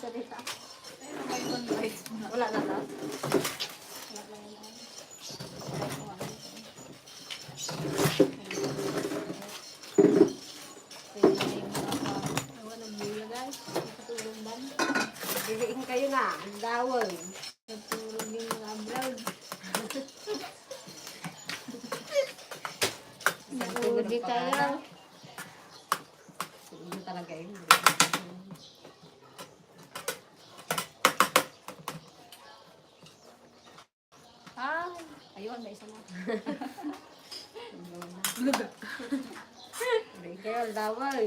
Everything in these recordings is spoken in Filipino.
salita. May convites mo na. Wala na lang. Biliin kayo na, ang dawal. Natulog yung mga vlog. Nakuli tayo. Yun talaga yun. Ah, ayun, may isa na. Biliin kayo, ang dawal.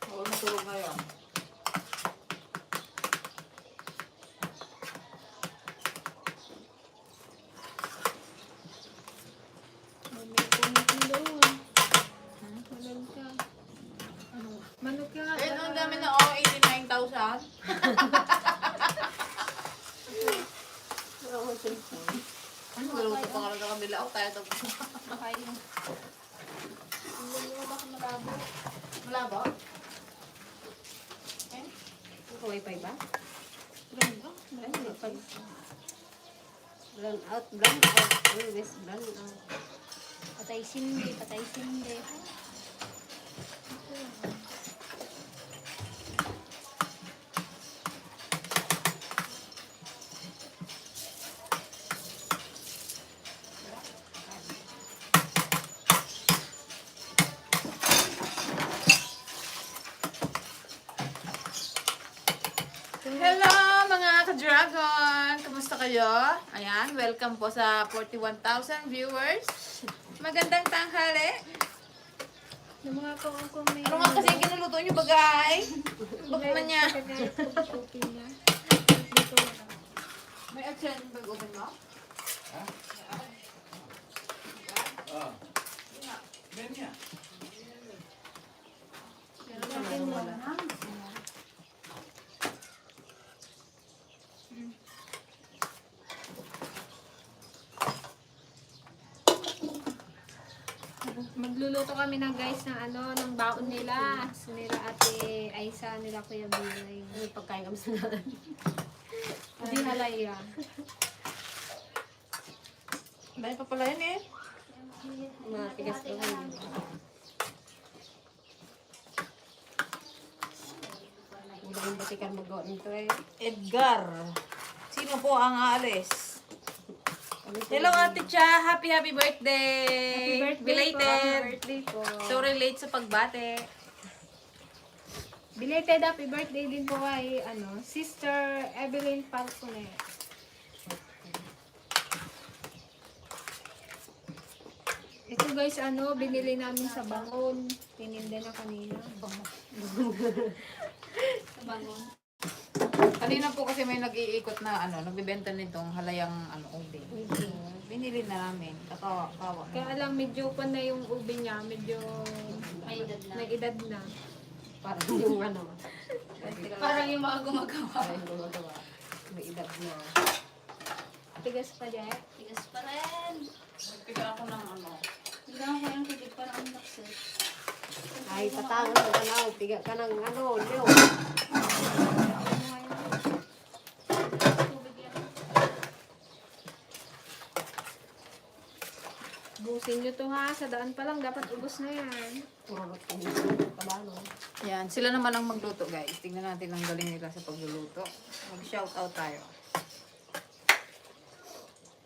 Oo, natulog ngayon. May pumating doon. Manog ka. Manog ka. Ayun, ang dami na, oh, 89,000. Ano, galuto pa ka lang sa kabila. Tayo ito. Makain mo. Hindi mo baka malabo. Malabo? Wifi ba? Brown ba? Ay, wifi. Brown out, brown out. Always brown out. Patay sindi, patay sindi. Hello mga ka-dragon! Kamusta kayo? Ayan, welcome po sa 41,000 viewers. Magandang tanghali. Yung mga kung may... Ano nga kasi yung kinuluto nyo bagay? Bakman niya. Cooking niya. Dito na. May action bag open mo? Natin mo. Magluluto kami na guys ng ano, ng baon nila. Nila ate Aisa, nila Kuya Bilay. May pagkain kami sa naan. Hindi halaya. Dahil pa pala yun eh. Mga tigas ko lang. Hindi ko batikan magawa nito eh. Edgar. Sino po ang aalis? Hello Ate Cha! Happy birthday! Happy Belated! birthday po. Sorry late sa pagbate. Belated happy birthday din po kay ano, Sister Evelyn Falcone. Ito guys, ano, binili namin sa Bangon. Tininda na kanina. Sa Bangon. Kanina po kasi may nag-iikot na ano, nagbibenta nitong halayang ano, ube. Binili na namin. Kawa. Kaya lang medyo pa na yung ube niya, medyo may edad na. Parang yung ano. Parang yung mga gumagawa. Parang yung gumagawa. May edad na. Tigas pa dyan. Tigas pa rin. Nagpiga ako ng ano. Tignan ko yung titig pa ng naksit. Ay, patangan ka na. Piga ka ng ano, Leo. Tubig yan. Busin nyo to ha, sa daan pa lang, dapat ubos na yan. Puro rotong kabano. Yan, sila naman ang magluto guys. Tingnan natin ang galing nila sa pagluluto. Mag-shout out tayo.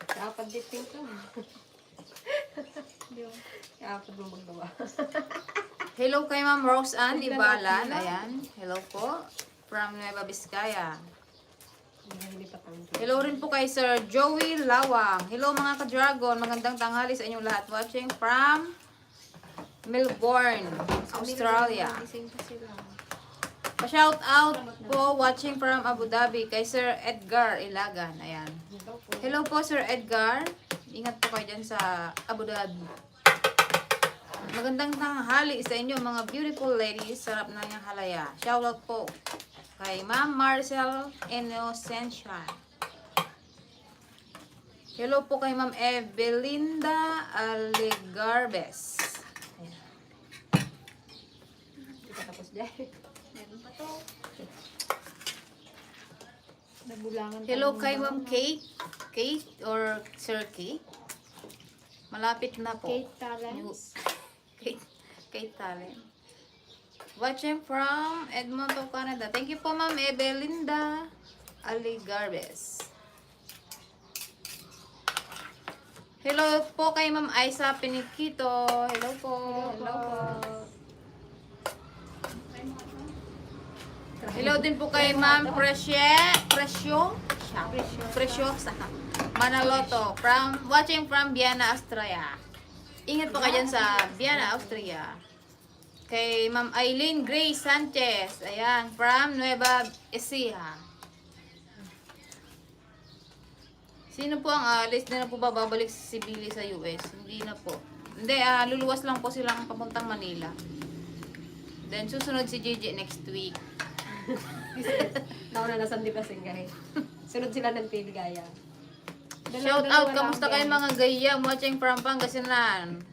Dapat dipping ko. Dapat mo magawa. Hello kay Ma'am Rose Ann Ibalan. Ayan. Hello po. From Nueva Vizcaya. Hindi pa tanto. Hello rin po kay Sir Joey Lawang. Hello mga ka-dragon. Magandang tanghali sa inyong lahat. Watching from Melbourne, Australia. Gising pa sila. Pa-shout out po watching from Abu Dhabi kay Sir Edgar Ilagan. Ayan. Hello po Sir Edgar. Ingat po kayo dyan sa Abu Dhabi. Magandang tanghali sa inyo mga beautiful ladies. Sarap na yung halaya. Shout out po kay Ma'am Marcel Inocencia. Hello po kay Ma'am Evelinda Aligarbes. Hindi ka tapos dyan. Ano pa to? Nabulangan pa Hello yung kay baon, Ma'am no? Kate. Kate or Sir Kate? Malapit na po. Kate Talents. Kate Talent. Watching from Edmonton, Canada. Thank you po, Ma'am Ebelinda Aligarbes. Hello po kay Ma'am Aisa Pinikito. Hello po. Hello po. Hello din po kay Ma'am Preciosa Manaloto watching from Vienna, Austria. Ingat po kayo dyan sa Vienna, Austria. Kay Ma'am Eileen Grace Sanchez. Ayan, from Nueva Ecija. Sino po ang alis? Hindi na po ba babalik si Billy sa US? Hindi na po. Hindi, luluwas lang po silang papuntang Manila. Then susunod si JJ next week. Nauna na Sandy Pasingay. Sunod sila ng Piligaya. Shout out, kamusta kayo mga gayam watching from Pangasinan?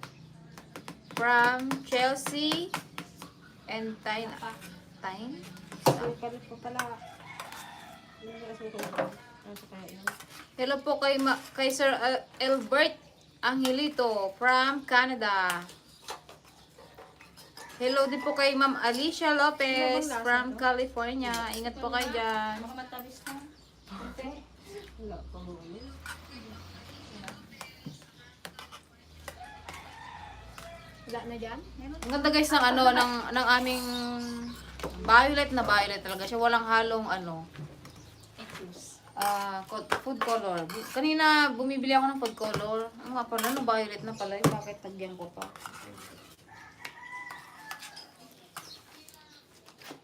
From Chelsea and Tyne. Hello po kay Sir Albert Angelito from Canada. Hello din po kay Ma'am Alicia Lopez from California. Ingat po kayo dyan. Baka matamis na. Wala pa mo yun. Wala na dyan? Ang ganda guys ng ng aming violet na violet talaga siya. Walang halong food color. Kanina bumibili ako ng food color. Ang nga pala, violet na pala. Bakit tagyan ko pa?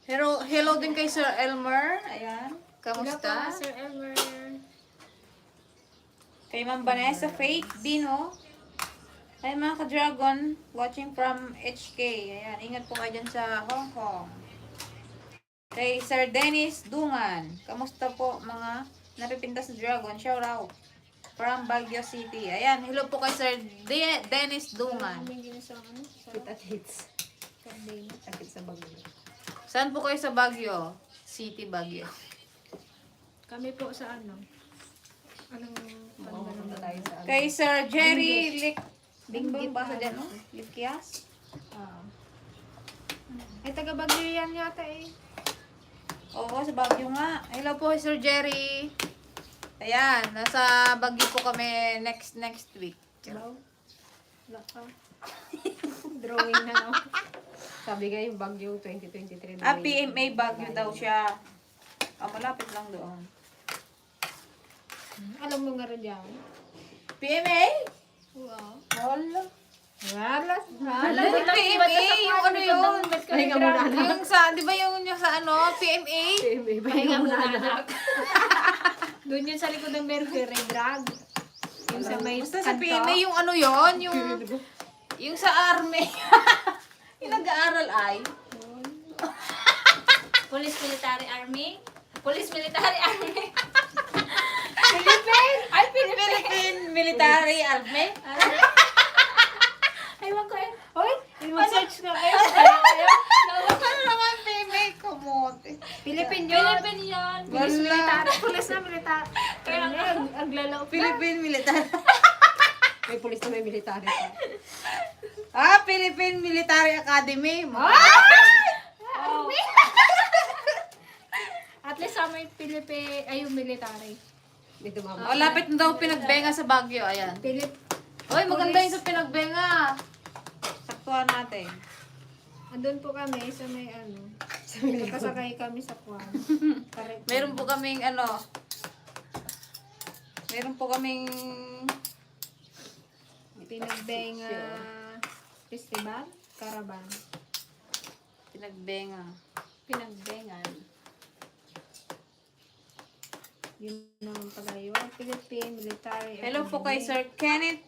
Hello din kay Sir Elmer. Ayan. Kamusta? Hello po, Sir Elmer. Kay Ma'am Vanessa Faith Dino. Ay mga ka-dragon, watching from HK. Ayan, ingat po kayo dyan sa Hong Kong. Kay Sir Dennis Dungan. Kamusta po mga napipintas sa dragon? Shout out. From Baguio City. Ayan, hello po kay Sir Dennis Dungan. Humingi na sa ano? Sa Kita hits. Cardena. Sakit sa bagay. Saan po kayo sa Baguio? City, Baguio. Kami po sa ano? Anong Pumunta tayo sa Kay Sir Jerry Bingbing pa sa dyan, no? Likias? Ay, taga Baguio yan yata eh. Oo, sa Baguio nga. Hello po, Sir Jerry. Ayan, nasa Baguio po kami next week. Hello? Wala ka. Drawing na no? Sabi nga yung Baguio 2023. PMA Baguio daw siya. Malapit lang doon. Alam mo nga rin dyan. PMA? Wow. Wala. Wala. Yung PMA, yung ano yun? Pahinga muna anak. Yung sa, di ba yung sa ano, PMA? Pahinga muna anak. Doon yun sa likod ng Mercury Drag. Yung sa may Basta sa kanto. PMA yung ano yun, yung sa army. Yung nag-aaral ay. Police Military Army. Police Military Army. Philippine Military Army. Aywan ko eh. Hoy, mag-search ka kayo. Ano naman PMA? Kumote. Philippine yun. Philippine yan. Police Wala. military. Police na military. Kaya ang lalaw pa. Philippine Military. May pulis na may military pa. Philippine Military Academy. Oh. At least sa may Philippine, ay yung military. Dito mama. Lapit na daw pinagbenga sa Baguio. Ayan. Hoy, maganda yung sa pinagbenga. Saktuhan natin. Andun po kami sa may ano. Kasakay kami sa kwan. Meron po kaming Pinagbenga festival, caravan. pinagbenga. Pinagbengan. Yun naman pala yun. Philippine Military. Hello po kay Sir Kenneth,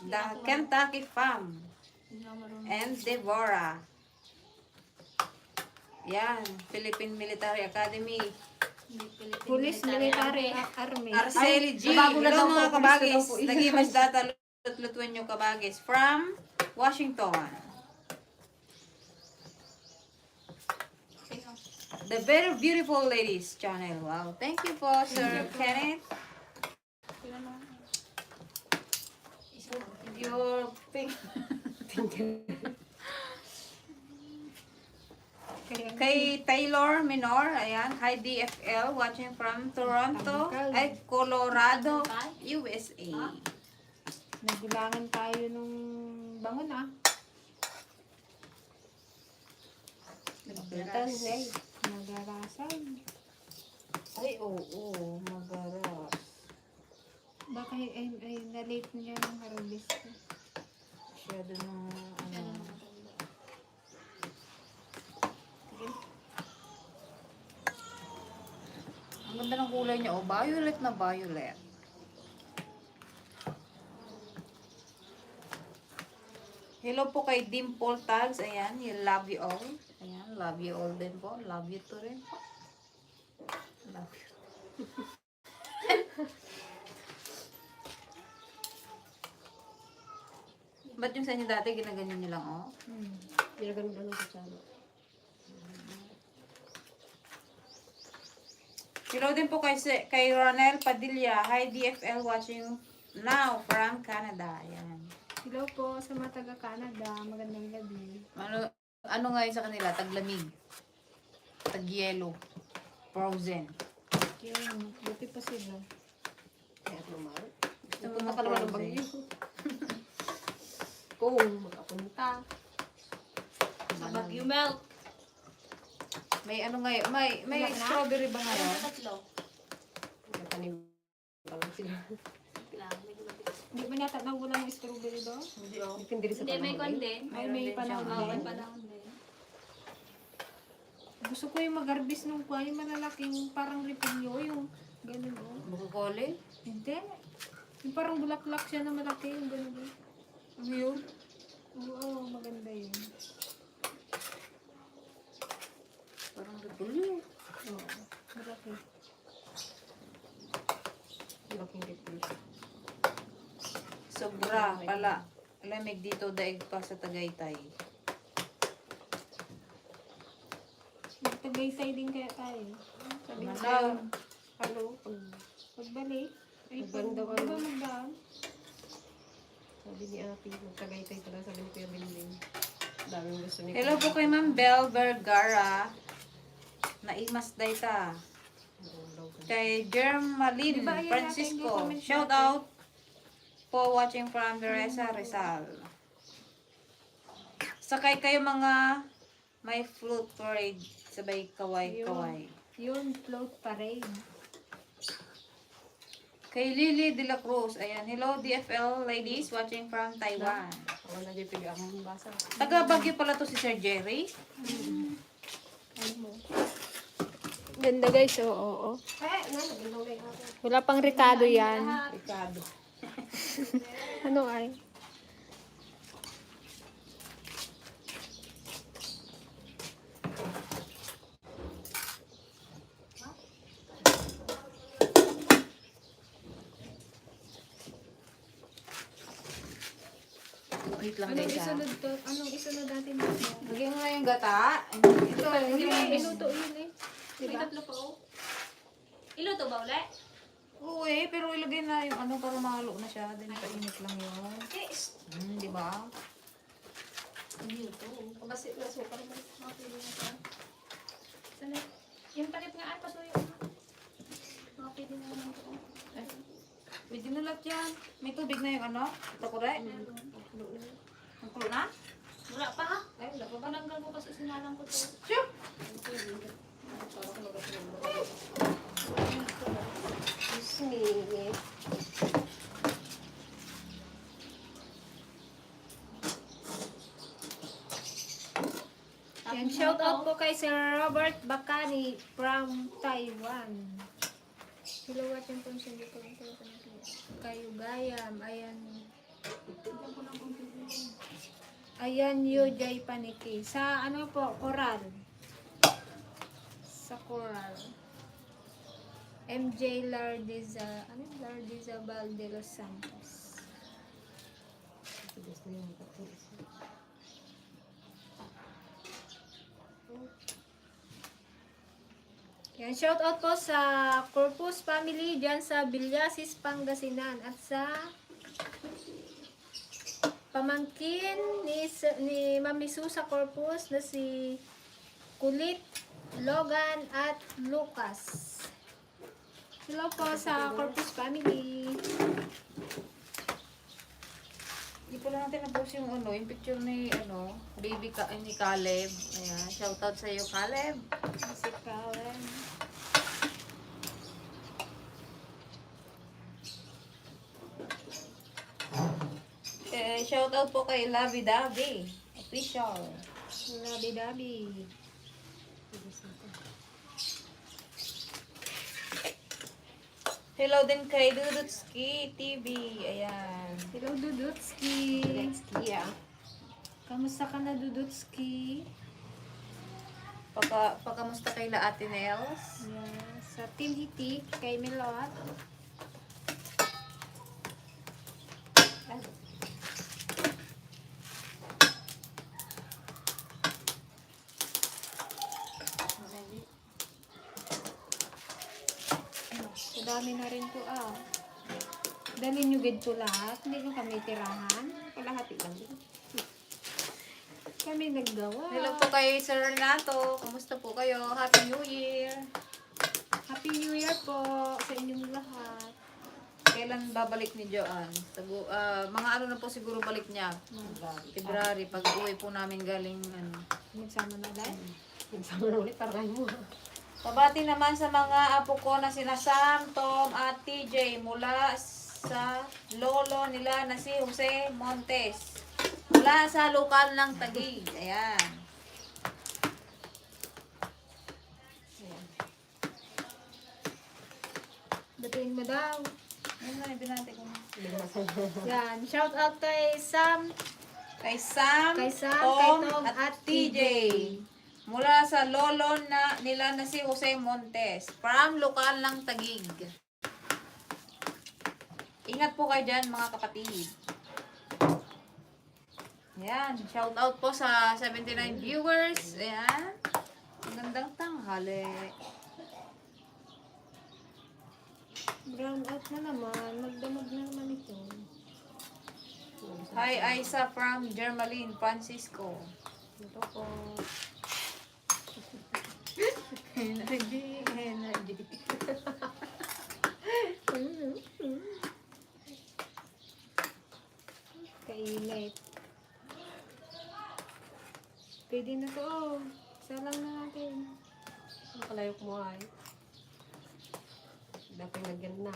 the Kentucky Farm, and Deborah. Yan, Philippine Military Academy. Police Military Army. Arceli G. nabago na Hello daw po, mga police na kabagis. daw po. Nagimas data lutuan nyo kabagis. From Washington. The Very Beautiful Ladies channel. Wow. Thank you po, Sir Kenneth. Your pink. Kay Taylor Minor, ayan, hi DFL, watching from Toronto, ay Colorado, USA. Nagbilangan tayo nung bangon ah. Nagarasan. Ay, oo, magaras. Baka ay na-late niya ng harvest ko. Masyado na, ano. Ang ganda ng kulay niya, oh, violet na violet. Hello po kay Dimple Tags, ayan, love you all. Ayan, love you all din po. Love you too rin po. Love you. Ba't yung sa inyo dati, ginaganyan nyo lang, oh? Ginaganon lang sa channel. Hello din po kay Ronel Padilla. Hi DFL watching now from Canada. Ayan. Hello po sa mga taga-Canada. Magandang gabi. Ano nga yun sa kanila? Taglamig. Tagyelo. Frozen. Yun, buti pa sila. Kaya naman. Gusto mo Napunta ka naman ng frozen? bagyo. Kung makapunta. Sa Baguio Milk. May ano ngayon? May Wala na? strawberry ba ngayon? Tatlo. Nagtanim pa lang sila. Hindi ba nata nagulang yung strawberry doon? Hindi, oh. Depende rin sa Hindi, may panahon. kon din. Ay, may din panahon siyang Oo, may din. panahon din. Gusto ko yung mag-harvest nung kuha, yung malalaking parang repolyo, yung ganun o. Bukukoli? Hindi. Yung parang bulaklak siya na malaki, yung ganun o. Ano yun? Oo, maganda yun. Parang repolyo. Oo, malaki. Laking ripple. Sobra pala. Lamig dito daig pa sa Tagaytay. Magtagaysay din kaya tayo. Sabi ko Manaw. hello, pagbalik. Ay, Maganda ka, diba no? magdaan? Sabi ni Ate, magtagaytay pala. Sabi ni Kuya Bilin. Daming gusto ni Hello po kay Ma'am Bel Vergara. Naimas dayta. Kay Germaline Di ba, ayan Francisco. natin yung comment Shout natin? out po watching from Teresa Rizal. Sakay kayo mga may flute parade. Sabay kaway-kaway. Yun, float parade. Kay Lily De La Cruz. Ayan. Hello DFL ladies watching from Taiwan. Ako na dyan pili akong basa. Taga Baguio pala to si Sir Jerry. Ano mo? Ganda guys, oo. Wala pang Ricardo yan. Ricardo. Ano ay? Wait lang Anong guys ha. isunod to? Anong isunod natin dito? Lagyan mo nga yung gata. Ito, Hindi mo yung minuto yun eh. May Diba? tatlo pa oh. Iluto ba ulit? Oo eh, pero ilagay na yung ano para mahalo na siya. Then painit lang yun. Yes. Di ba? Iluto. Kasi nasuka naman. Okay, din ito. Sana, yung palit nga ay pasuyo na. Okay din naman ito. Eh, pwede na lahat yan. May tubig na yung ano? Ito correct? Ang kulo na? Wala pa ha? Ay, wala pa ba? Pananggal ko kasi sinalang ko to. Sure! Disney. Yan, shout out po kay Sir Robert Bacani from Taiwan. Hello, watching po siya dito. Kayo gayam. Ayan. Ayan, Yujay Paniki. Sa ano po, Coral. Sa Coral. MJ Lardeza, ano Lardeza Val de los Santos. Disney yung tatlo. Yan, shout out po sa Corpus family dyan sa Villasis, Pangasinan at sa pamangkin ni Mami Su sa Corpus na si Kulit, Logan at Lucas. Hello po sa Corpus family. Hindi po lang natin na-post yung ano, yung picture ni baby ni Caleb. Ayan, shoutout sa iyo, Caleb. Si Karen. Shoutout po kay Lavi Davi official. Labi-dabi. Hello din kay Dudutski TV. Ayan. Hello Dudutski. Let's kaya. Kamusta ka na Dudutski? Pakamusta kay La Ate Nels? Yeah. Sa Team Hitik, kay Milot. Dami na rin po Dami nyo gid po lahat. Hindi nyo kami tirahan. Kalahati lang din. Kami naggawa. Hello po kay Sir Renato. Kamusta po kayo? Happy New Year. Happy New Year po sa inyong lahat. Kailan babalik ni Joanne? Mga ano na po siguro balik niya. February. Pag uwi po namin galing Nagsama na dahil. Nagsama na ulit para mo. Pabati naman sa mga apo ko na sina Sam, Tom at TJ mula sa lolo nila na si Jose Montes. Mula sa lokal ng Taguig. Ayan. Batiin mo daw. Yan na, binati ko na. Yan. Shout out kay Sam. Kay Sam, Kay Sam, Tom, kay Tom at at TJ. Mula sa lolo nila na si Jose Montes. From lokal ng Taguig. Ingat po kayo dyan mga kapatid. Ayan. Shout out po sa 79 viewers. Ayan. Magandang tanghali. Brown out na naman. Magdamag na naman ito. Hi, Aisa from Germaline, Francisco. Ito po. Energy. Kainit. Pwede na to. Isa lang na natin. Ang kalayo kumuhay. Dapat nagyan na.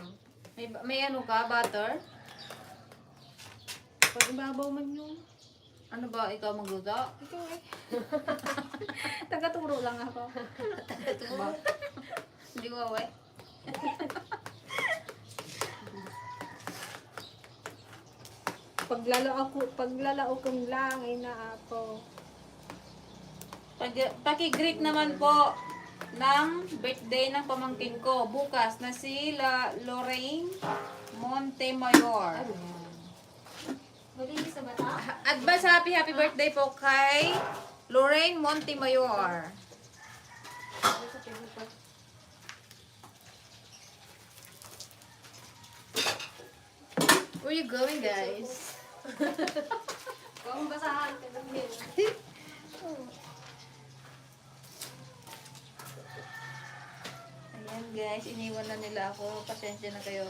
May ano ka, butter? Pag ibabaw man yung... Ano ba, ikaw magluto? Ito eh. Tagaturo lang ako. Hindi ko away. Paglalao kong lang ay na ako. Paki-greet naman po ng birthday ng pamangkin ko bukas na si Lorraine Montemayor. Malinis sa bata? Advance happy birthday po kay Lorraine Montemayor. Where you going, guys? Kung basahan ka lang din. Ayan guys, iniwan na nila ako. Pasensya na kayo.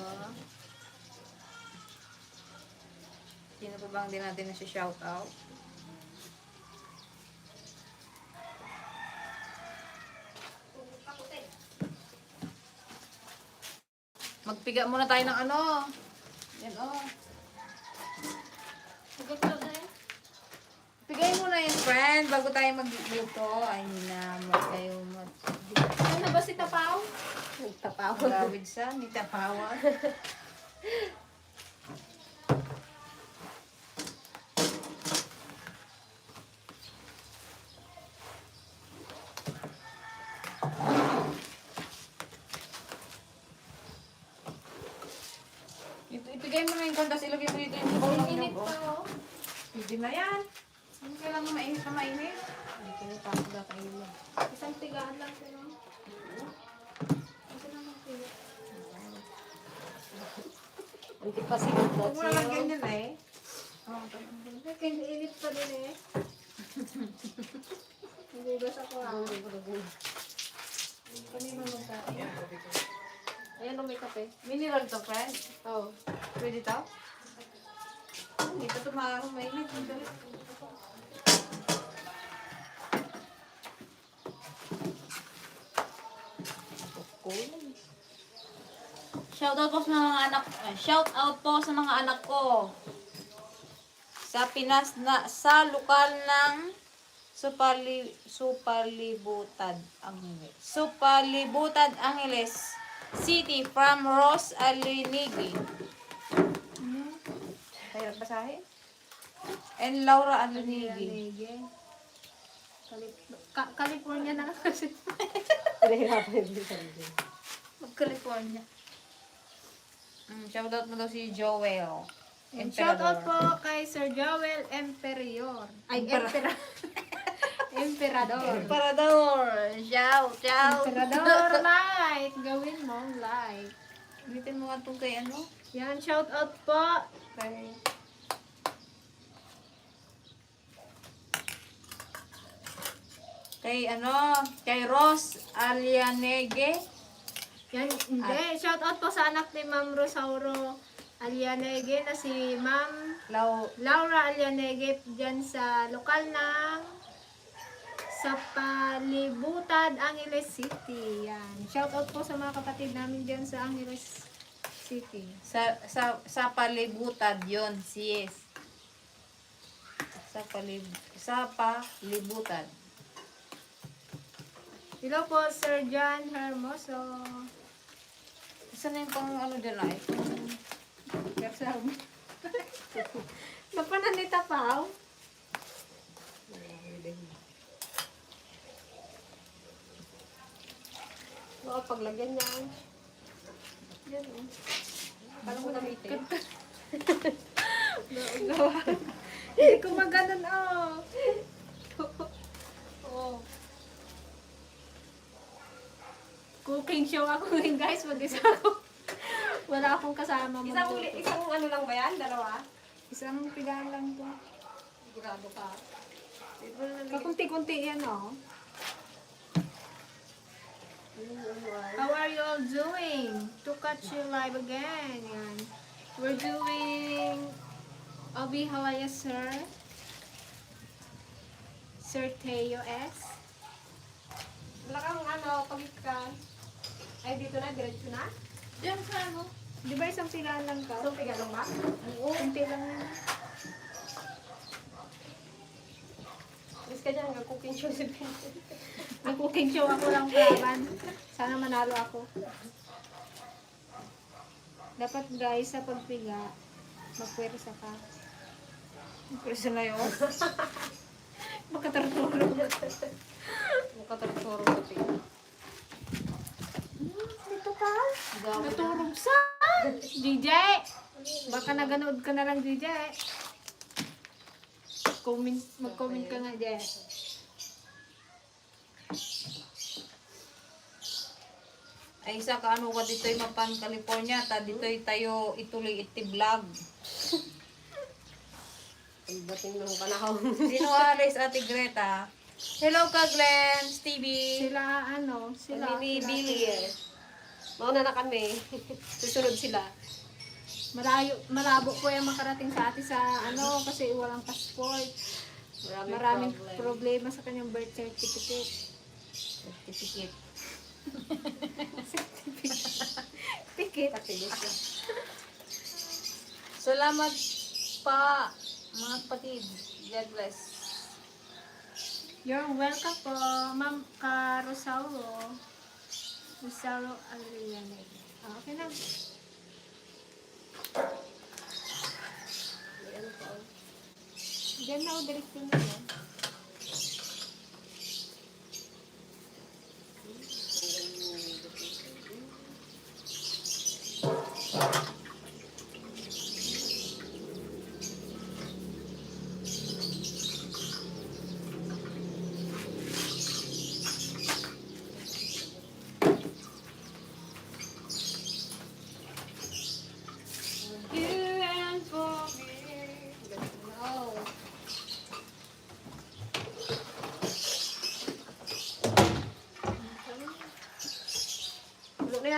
Sino pa bang din natin na si shoutout? Magpiga muna tayo ng ano. Yan oh. Hugot ka na eh. Pigay muna yung friend bago tayo magluto. Ay naman kayo Ano ba si Tapaw? Nagtapaw. magawid sa ni Tapawa. Ipigay mo na yung kandas, ilagay mo dito yung sabaw ng Init nyog. pa oh. Hindi na yan. Hindi kailangan mainit na mainit. Hindi ko na tapos na kayo na. Isang tigaan lang pero. Hindi pa sigot Huwag mo naman siya. ganyan eh. Init pa din eh. Nagugas ako ah. Kanino magkain? Ayan o, may kape. Mineral to, friend. Oh. Pwede to? Hindi to tumarong mainit. Shoutout po sa mga anak, shout out po sa mga anak ko. Sa Pinas na sa lokal ng Supalibutad Angeles City from Ross Alinigi. Kaya basahin? And Laura Alinigi. Nege. California na lang kasi. Pinahirapan yung sabi. Mag-California. Shoutout mo daw si Joel. Shout out po kay Sir Joel Emperador. Ay, Emperador. Emperador. Shout. Emperador light. Gawin mong light. Ulitin mo nga itong kay ano? Yan, shout out po. Kay... Kay Ross Alianege. Yan, hindi. Shout out po sa anak ni Ma'am Rosauro Alianege na si Ma'am Laura Alianege dyan sa lokal ng Sapalibutad, Angeles City. Yan. Shout out po sa mga kapatid namin dyan sa Angeles City. Sa palibutad yon, sis. Sa palibutad. Hello po, Sir John Hermoso. Isa na yung pang ano dyan ay? Garsam. Napananita pa, oh. Oo, paglagyan niya. Yan, oh. Paano mo namitin? Gawa. Hindi ko maganon, oh. Oo. Cooking show ako ngayon, guys. Mag-isa ako. Wala akong kasama. Isang ano lang ba yan? Dalawa? Isang pigaan lang to. Sigurado ka. Kakunti-kunti yan, oh. Ano ay? How are you all doing? To catch you live again. Yan. We're doing Obi Hawaya, sir. Sir Teo S. Wala kang ano, pagit ka. Ay, dito na, diretso na? Diyan sa ano? Di ba isang pigaan lang ka? Isang piga lang ba? Oo. Kunti lang yan. Mas ka dyan, cooking show si Vincent. Nag-cooking show ako lang kalaban. Sana manalo ako. Dapat guys, sa pagpiga, magpwersa ka. Presa na yun. Magkatartulog. Mukha sa piga. Dito ka? Gawa na. Naturog sa DJ. Baka naganood ka na lang DJ. Mag-comment ka nga DJ. Ay isa ka ano ka dito'y Mapan, California. Ta dito'y tayo ituloy iti vlog. Pagdating ng panahon. Sino alis Ate Greta? Hello ka Glenn, Stevie. Sila ano, sila. Billy. Mauna na kami. Susunod sila. Malabo po yung makarating sa ate sa ano kasi walang passport. Maraming problema sa kanyang birth certificate. Certificate. Ticket. Salamat pa mga kapatid. God bless. You're welcome po, Ma'am Rosauro. Rosauro Aliane. Okay na. Diyan na ako direkto na yan.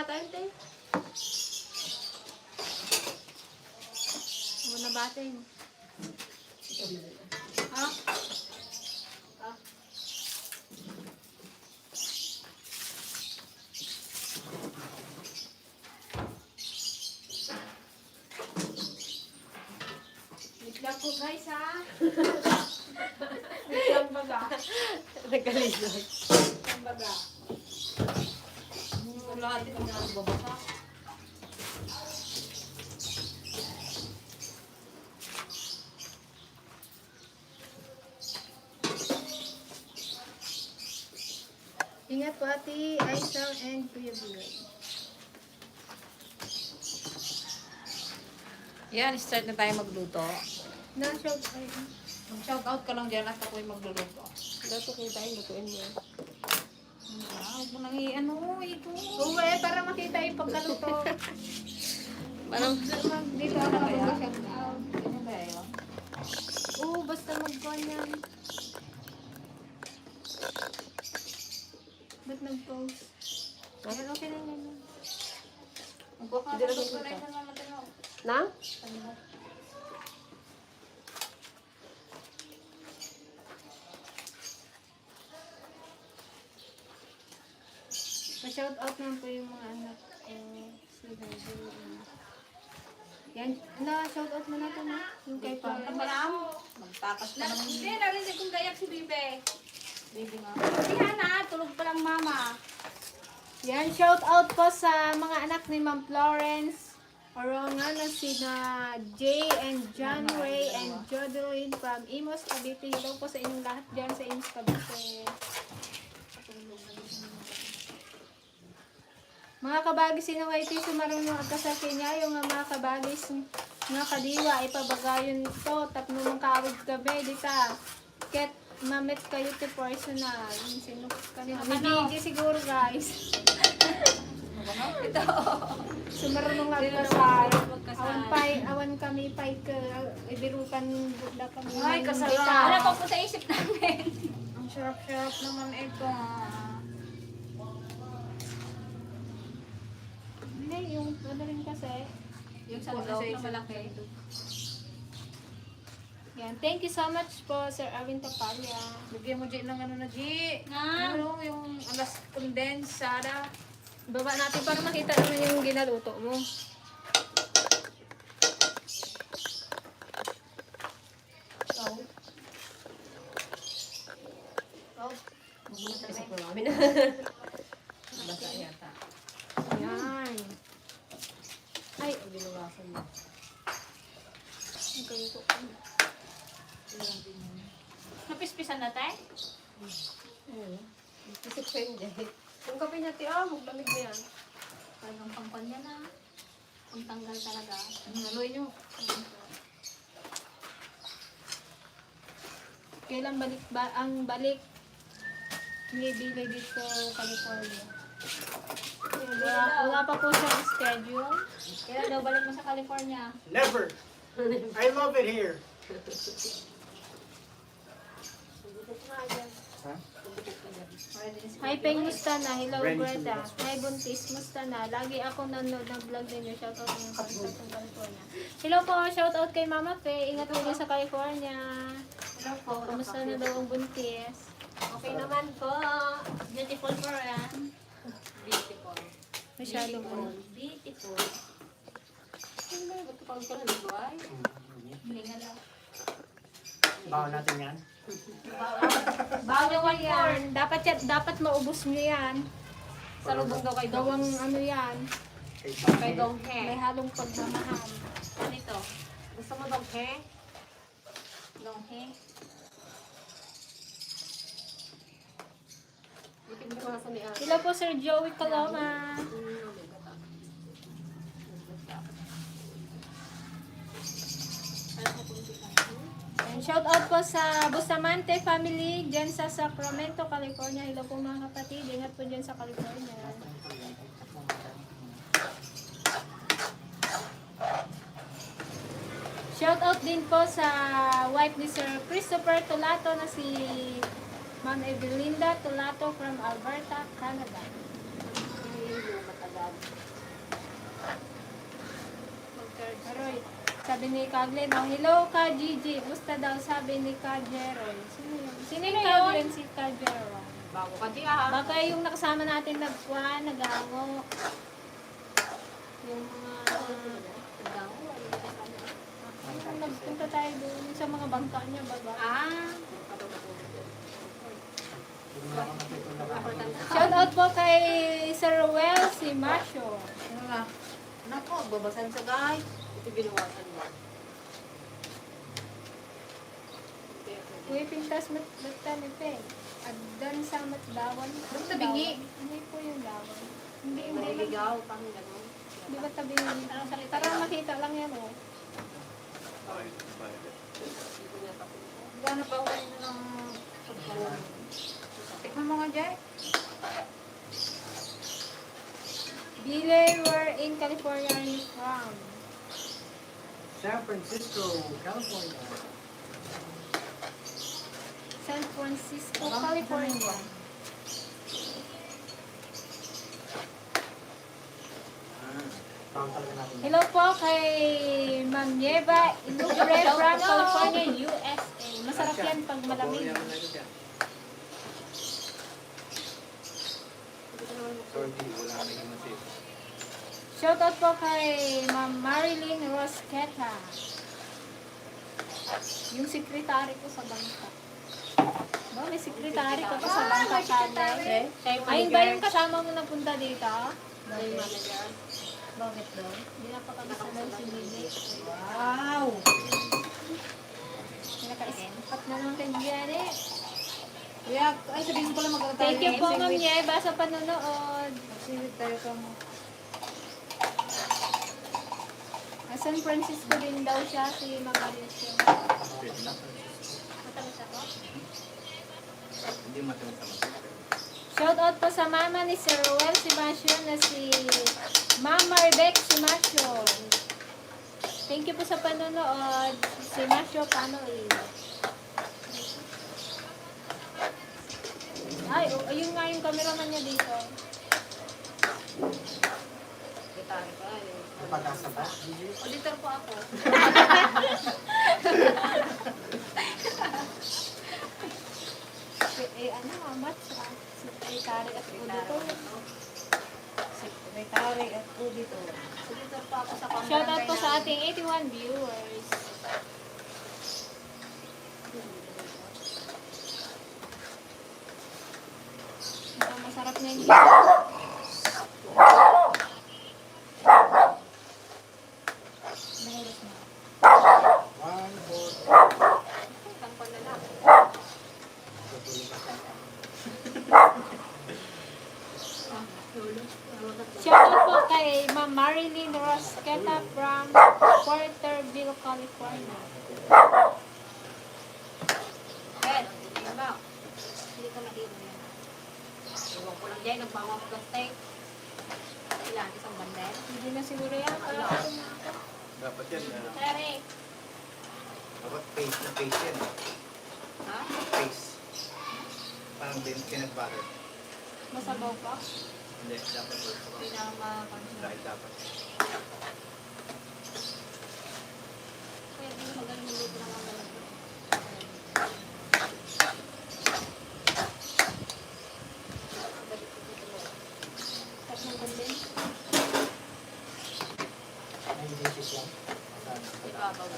yata yun, te. Muna batin. Ha? Wait lang po guys ha. Wait lang baga. Nagkalisod. Wait lang baga. Lahat ito na babasa. Ingat po ati, Aisang and Kuya Bill. Yan, start na tayo magluto. Na-shout ay. Mag-shout out ka lang dyan at ako'y magluluto. Dato kung tayo, lutuin mo. Huwag mo nang i-ano, ito. Uwe, para makita yung pagkaluto. Parang, Dito ako kaya? mag-shout out. Ganyan kaya yun? Oo, basta mag-ganyan. Ba't nag-post? okay na yun. Magpapatulog ko na yung naman ito. Na? Pa-shout out naman po yung mga anak ko. Sila yan, na-shout out mo na ito na. Yung kay Paano Paul. ba lang? Magtakas pa naman. Hindi, narinig kong gayak si Bibe. Baby nga. Si Hana, tulog pa lang mama. Yan, shout out po sa mga anak ni Ma'am Florence. Orongano, sina Jay and John Ray and Jodeline from Imos, Cavite. Hello po sa inyong lahat dyan sa Imos, Cavite. Mga kabagis sinuwayti sumarunong at kasakin niya yung mga kabagis nga kadiwa ipabagayon to tapno mong kaawid gabi dita ket mamit kayo ti personal sino kanina ni DJ siguro guys Ito. sumarunong at kasal awan kami pay ka ibirukan budla kami Ay, kasarap. Wala pa po sa isip namin. Ang sarap-sarap naman ito. hindi yung ano rin kasi Yung sa loob na malaki. yan thank you so much po Sir Arvin Tapalya. Bigyan mo G ng ano na G. Nga. Ano yung alas condensada. Baba natin para makita naman yung ginaluto mo. Isa po namin. Basa yata. Yan. Ay, Binuwasan mo. ang kaluto. Napispisan na tayo? Isip ko yun dyan. Kung kape niya, maglamig na yan. Talagang pangpan niya na. Ang tanggal talaga. Haluin nyo. Kailan ang balik ni Billy dito California? Wala pa po siyang schedule. Kaya daw balik mo sa California. Never. I love it here. Hi Peng, musta na? Hello Greta. Hi Buntis, musta na? Lagi ako nanonood ng vlog ninyo. Shoutout ng sa California. Hello po, shoutout kay Mama Fe. Ingat po sa California. Hello po. Kamusta na daw ang buntis? Okay naman po. Beautiful po yan. Beautiful. Masyadong ano. Beautiful. Ba't kapag ka na nagbuhay? Hilingan lang. Bawa natin yan. Bawal yan. Dapat maubos nyo yan. Salubong daw kay Gawang ano yan. Kay Dong May He. halong pagmamahal. Ano ito? Gusto mo Dong He? Longhe. Binuwasan ni Ate. Hello po Sir Joey Caloma. And shout out po sa Bustamante family dyan sa Sacramento, California. Hello po mga kapatid. Ingat po dyan sa California. Shout out din po sa wife ni Sir Christopher Tulato na si Ma'am Evelinda Tulato from Alberta, Canada. yung matagal. Aroy, sabi ni Kaglen, oh, hello ka Gigi, musta daw sabi ni Kajero. Sino yung Kaglen si Kajero? Bago ka di ah. Baka yung nakasama natin nag-aango. Yung mga... nagpunta tayo doon sa mga bangka niya, baba. Ah. Shout out po kay Sir Ruel si Masyo. Ano na? Nako, babasan sa guys. Ito binuwasan mo. Kuya Pintas Matani Pe. Adan sa Matdawan. Doon sa bingi. Hindi po yung dawan. Hindi, hindi. Maliligaw, pang gano'n. Di ba tabingi? Tara makita lang yan, oh. Gano'n pa ako ng... Tikman mo nga, Jay. Bile, where in California are you from? San Francisco, California. San Francisco, California. Tawag talaga natin. Hello po kay Ma'am Nieva Ilubre from California, USA. Masarap yan pag malamig. Shoutout po kay Ma'am Marilyn Rosqueta. Yung sekretary ko sa bangka. Ba, may sekretary ka pa sa bangka kanay. Ayun ba yung kasama mo napunta dito? Yung manager. Bakit daw? Hindi na pa kami sanay si Lili. Wow! Naka-ispat na lang kay Jenny. Kuya, ay sabihin ko lang magkakatayo. Thank you po, Ma'am Nieva, sa panonood. Siwit tayo ka mo. San Francisco din daw siya, si Ma'am Alicia. Matamis ako? Hindi matamis sama. Shout out po sa mama ni Sir Ruel Simasyo na si Ma'am Marbeck Simasyo. Thank you po sa panonood. Simasyo Panoy. Ay, ayun nga yung cameraman niya dito. Gitari pa. Pag-asa ba? Auditor po ako. Ano, amat sa sekretary at auditor. Sekretary at auditor. Auditor po ako sa pambarangay. Shout out po sa ating 81 viewers. Ito, masarap na yung One, four. Tangkol na lang. Shout out po kay Ma'am Marilyn Rosqueta from Porterville, California. Ben, ano ba? Hindi ko nakita yan. Iwan ko lang dyan, nagbango ako ng steak. Ilan, isang bandel. Hindi na siguro yan. Dapat yan. Sorry. Dapat paste na paste yan. Ha? Paste. Parang peanut butter. Masabaw pa. Hindi, dapat Hindi na makakonsume. dahil dapat. Kaya hindi magaling luto ng mga ganito. Tatlong kundin. May dishes lang. Ibabaw.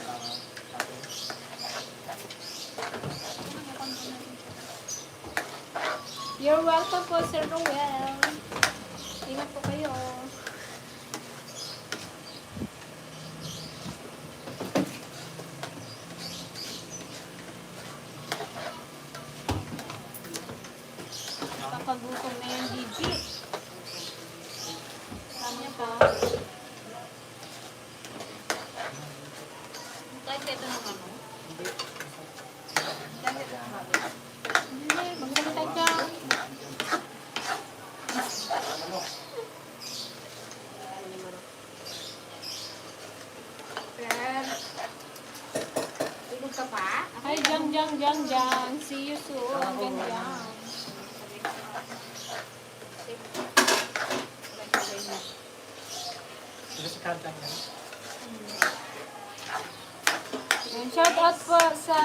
You're welcome po, Sir Noel. Ingat po kayo. Kakagutom na yung Gigi. Kanya pa. Kahit ito ng ano. Hindi, magsalita dyan. Sir, tulog ka pa? Hi, Jang. See you soon. Jang. card lang yan. And shout out po sa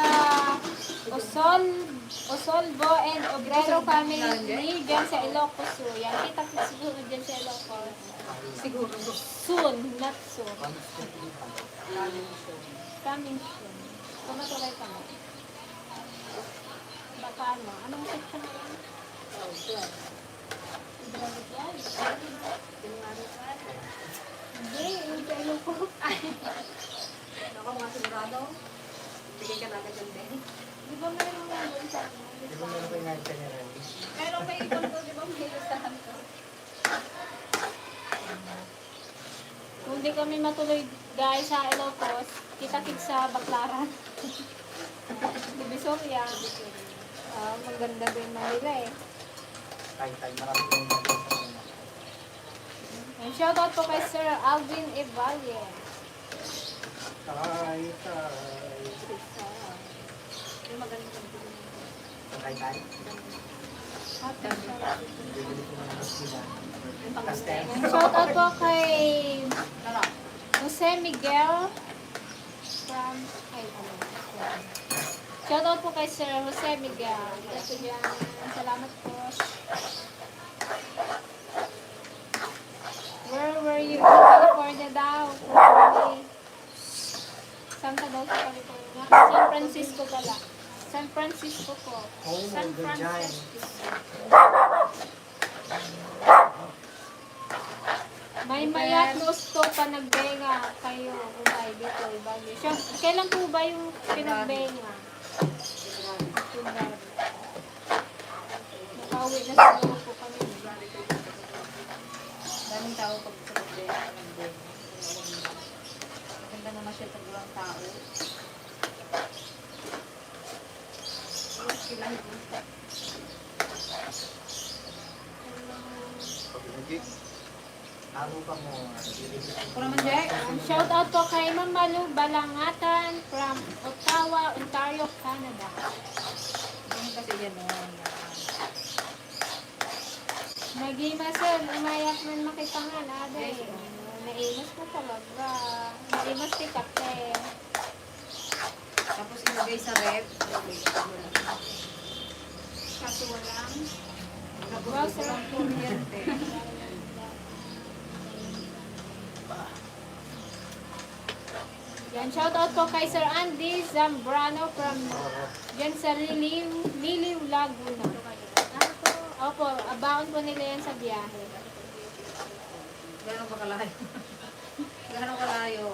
Osolbo and Obrero family dyan sa Ilocos. So, yan, kita ko siguro dyan sa Ilocos. Siguro. Soon, not soon. Coming soon. Tumatuloy ka mo. Baka ano? Anong section na yan? Hindi, yung sa Ilocos. Ako mga sigurado. Bigay ka na agad yung day. Di ba meron nga doon sa Di ba meron kayo nga kanya rin? Pero may ipon ko, di ba? May listahan ko. Kung di kami matuloy guys sa Ilocos, kita-kit sa Baclaran. Divisoria. Maganda din Manila eh. Tay, marami kayong naging sa kanila. And shoutout po kay Sir Alvin Evalle. Tay. Yung maganda ko. Tay. Bibili ko ng mas nila. Yung pangalawa. Pastel. And shoutout po kay Tara. Jose Miguel from shoutout po kay Sir Jose Miguel. Ito dyan. Salamat po. Where were you? In California daw. Saan ka daw sa California? San Francisco pala. San Francisco po. Oh, San good giant. Francisco. May mayat gusto pa nagbenga kayo. Umay dito. Ibagi. Kailan po ba yung pinagbenga? Nakauwi na siguro po kami. Daming tao pag sa problema. Maganda naman siya sa bulang tao. Pag-ibig. Ano pa mo? Ako naman, Jack. Shout out po kay Ma'am Malu Balangatan from Ottawa, Ontario, Canada. Ganyan kasi yan, no? Nag-imasan, umayak man makita nga na, aday. Naimas na talaga. Naimas si Kapte. Tapos ilagay sa rep. Kaso walang. Wow, sarap po yan. Yan, shout out po kay Sir Andy Zambrano from dyan sa Liliw, Laguna. Opo, abaon po nila yan sa biyahe. Gano'n ba kalayo? Gano'n kalayo?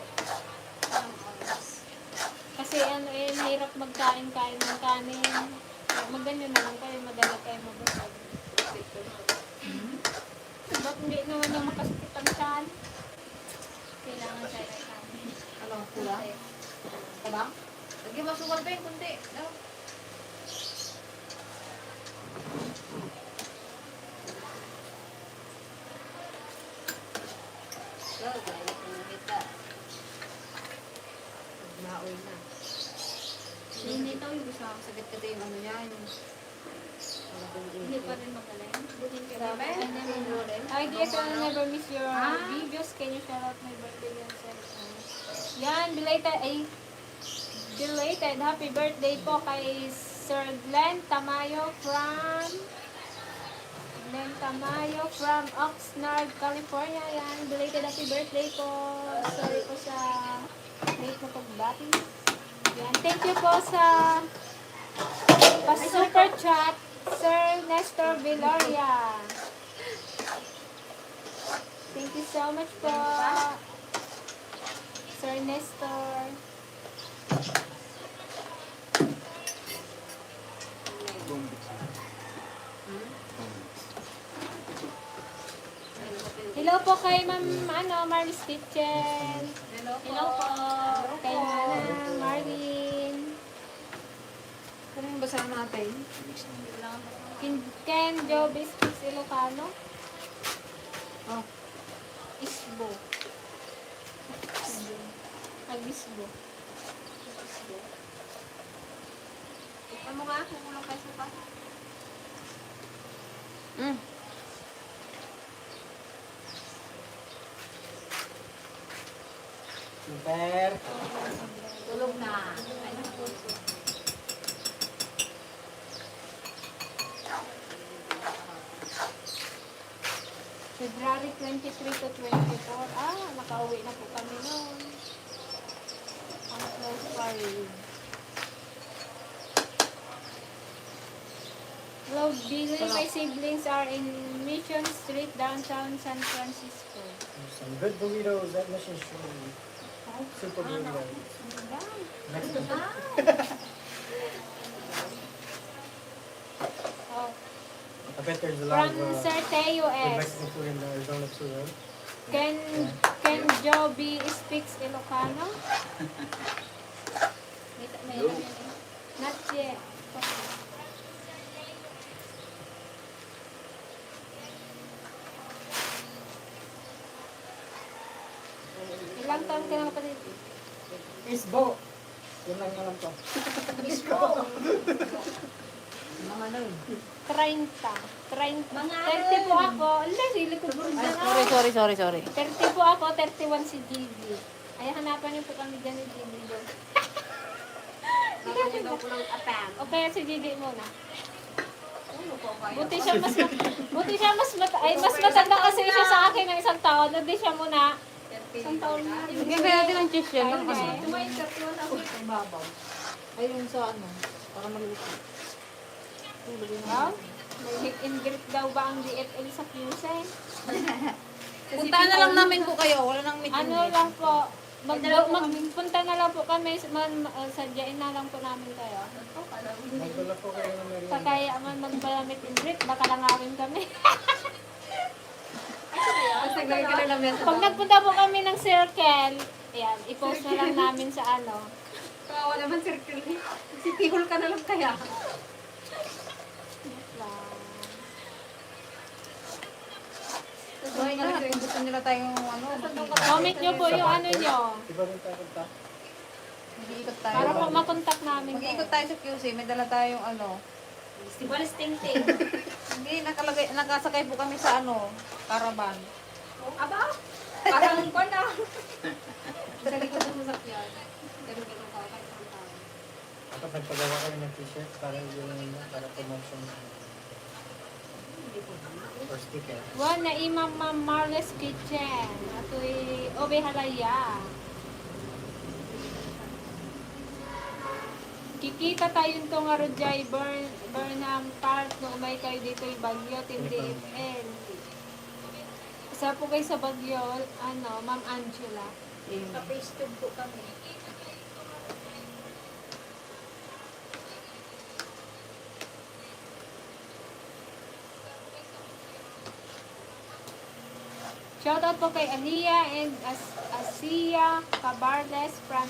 Kasi ano eh, mahirap magkain-kain ng kanin. Magganyan na lang kayo, madala kayo mabusog. Ba't hindi naman yung makasakit ang tiyan? Kailangan tayo ng kanin. Ano, pula? Tabang? Lagyan mo sukal pa yung kunti. No? So, gaya ko na kita. Maoy na. Hindi tao yung gusto sakit kasi yung ano niya, yung... Hindi pa rin magaling. Butin ka Grabe. Hi dear, can I never miss your videos? Can you shout out my birthday yan, sir? Yan, belated happy birthday po kay Sir Glenn Tamayo from Oxnard, California. Yan, belated happy birthday po. Sorry po sa late na pagbati. Yan, thank you po sa super chat, Sir Nestor Viloria. Thank you so much po, Sir Nestor. Hello po kay Ma'am Marley's Kitchen. Hello po. Kay Ma'am Marlene. Ano yung basahan natin? Ken Joe Biscuits Ilocano. Oh. Isbo. Agisbo. Ano mo nga? Kukulong kayo sa pa. Super. Tulog na. Ay, nakatulog. February 23 to 24. Nakauwi na po kami noon. Ang close parade. Hello, Billy. My siblings are in Mission Street, downtown San Francisco. Some good burritos at Mission Street. Super burritos. Mexican. Oh, I bet there's a lot from of Certeo good S. Mexican food in Arizona too, right? Can Joby speaks Ilocano? May alam yan eh. Not yet. Ilang taon ka na kapatid? Isbo. Yun lang alam ko. Mga ano yun. 30. 30 po ako. Ala, sili ko bro na. Sorry. 30 po ako, 31 si Gigi. Ay, hanapan niyo po kami dyan ni Gigi. Nakakaligaw ko ng apam. O kaya si Gigi muna. Ano po kaya? Buti siya mas matanda kasi siya sa akin ng isang taon. Hindi siya muna. Isang taon na. Bigyan kaya natin ng cheese yan. Ano kasi? Tumayin ka, tuwan ako. Ang babaw. Ayun sa ano. Para maliit. Wow. May hit and greet daw ba ang DFL sa QC? Puntaan na lang namin po kayo. Wala nang meeting. Ano lang po, magpunta na lang po kami, sadyain na lang po namin kayo. Magdala po kayo ng merienda. Kaya man magbalamit and greet, baka langawin kami. Basta gawin ka na lang yan sa Pag nagpunta po kami ng circle, ayan, i-post na lang namin sa ano. Kawawa naman circle eh. City hall ka na lang kaya. So, yun na. Kung gusto nila tayong ano. Comment nyo po yung ano nyo, Iba rin tayo punta. Mag-iikot tayo. para po makontak namin Mag-iikot kayo. tayo sa QC. May dala tayong ano. Festival Sting-Ting. Hindi, nakasakay po kami sa ano. Caravan. Aba, parang ko na. Sa likod ng sasakyan. Ganun-ganun ka, kahit ang tao. Dapat nagpagawa kayo ng t-shirt para yun para promotion. Or sticker. One na Imam Ma'am Marles Kitchen. Ato'y Obe Halaya. Kikita tayo nito nga Rojay Burnham Park no umay kayo dito yung Bagyo, Team DFL. Isa po kayo sa Bagyo, ano, Ma'am Angela. Kapastog po kami. Shoutout po kay Aliyah and Asia Cabarles from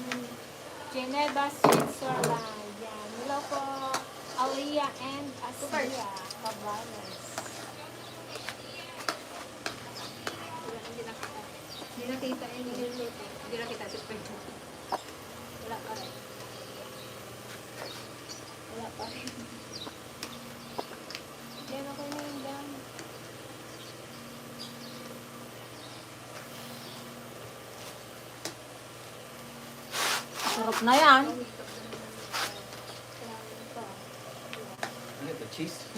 Geneva, Switzerland. Yan. Hello po, Aliyah and Asia Cabarles. Hindi nakita yung niluluto. Hindi nakita si Pedro. Wala pa rin. Wala pa rin. Yan ako na yung dam. Sarap na yan. Ano ito? Cheese?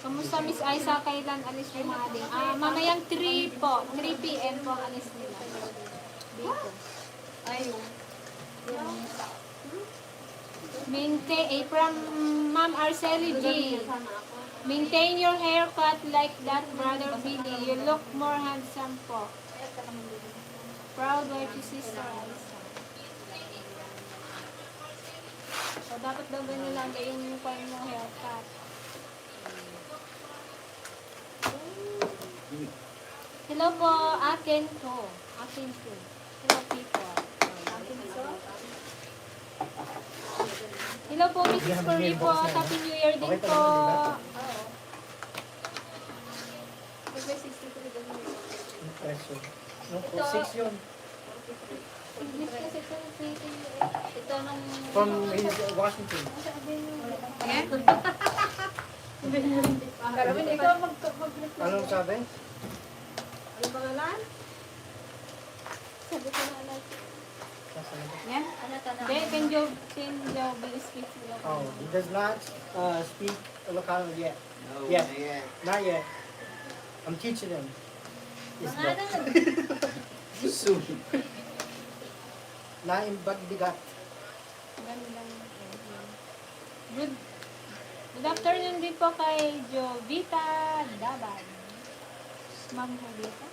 Kamusta Miss Aiza? Kailan alis yung mga ading? Mamayang 3 po. 3 p.m. po ang alis nila. Dito. Ayun. From Ma'am Arceli G. Maintain your haircut like that, Brother Billy. You look more handsome po. Proud wife to Sister Aiza. So, dapat daw ganyan lang yung kwan mo haircut. Hello po, akin ko. Akin ko. Hello people. Akin ko. Hello po, Mrs. Curly po. Happy New Year din po. Preso. No, 6 yun. English kasi ito. Ito nung... From Washington. Sabi nyo. Karamin, ikaw mag-reply. Anong sabi? Ano pangalan? Sabi ko na alam. Yan. Ano to na? Hindi, can you speak Oh, he does not speak Ilocano yet. No, Yeah. not yet. Not yet. I'm teaching him. It's Mga not, ano? Soon. Naim Bagbigat. Good afternoon din po kay Jovita Daban. Ma'am Jovita.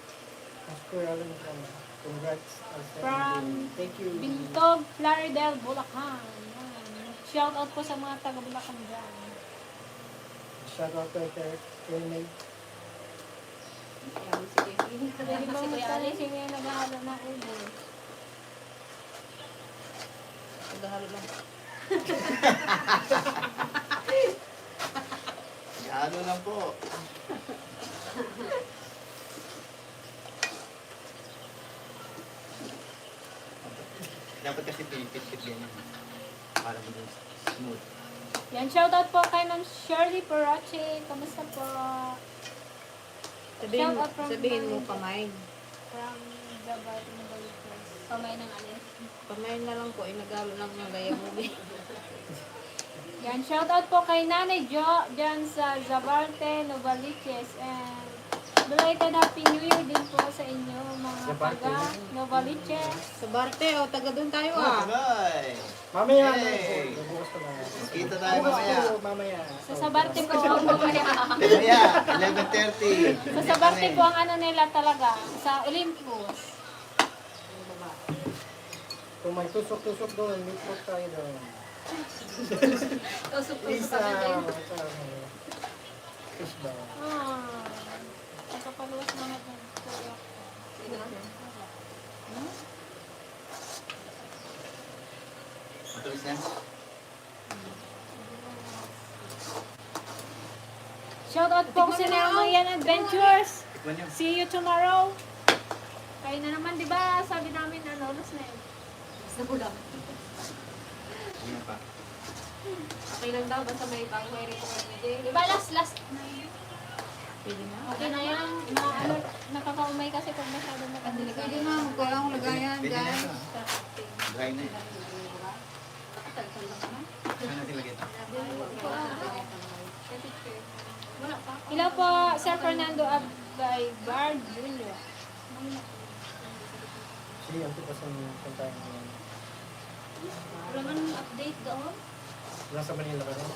Congrats. From Thank you. Bintog, Plaridel, Bulacan. Yan. Shout out po sa mga taga Bulacan dyan. Shout out to Kay Ayan, sige. Pwede ba Si Kuya Alice. sige naghahalo ng ulo? Naghahalo lang. Ano lang po. Dapat kasi pilipit-pit yan. Para maging smooth. Yan, shout out po kay Ma'am Shirley Perache. Kamusta po? Sabihin, Shout out from sabihin mo Manager. kamay. From Zabat Nubalitos. Kamay ng alin. Kamay na lang po. Naghahalo lang ng gaya mo. Yan, shout out po kay Nanay Jo dyan sa Zabarte, Novaliches. And belated Happy New Year din po sa inyo mga Zabarte. taga Novaliches. Sa Barte, taga doon tayo Bye! Mamaya. Yay! Bukas ko na. Kita tayo Bukas mamaya. ko mamaya. Sa Zabarte po ang Mamaya, 11:30. sa Zabarte po ang ano nila talaga sa Olympus. Kung may tusok-tusok doon, meatloaf tayo doon. Tusok-tusok Isa. kami din. Fish ba? Ah. Nakapaluwas mga ng kuya. Matulis yan? Shout out po sa Namayan Adventures. Tikman nyo. See you tomorrow. Kayo na naman, di ba? Sabi namin, ano, last na yun. Basta bulang. Ano pa? Okay lang daw. Basta may bago may recommended. Di ba last na Pwede na. Okay na yan. Ano, nakakaumay kasi kung masyado nakadilig. Pwede na. Magkuha lang lagayan, Pwede na guys. ito. Dry na yan. Saan natin lagay ito? Wala pa. Hello po, Sir Fernando Abay Bard Jr. Sige, ang tipas ang puntahan mo. Wala man update doon. Nasa Manila ka rin?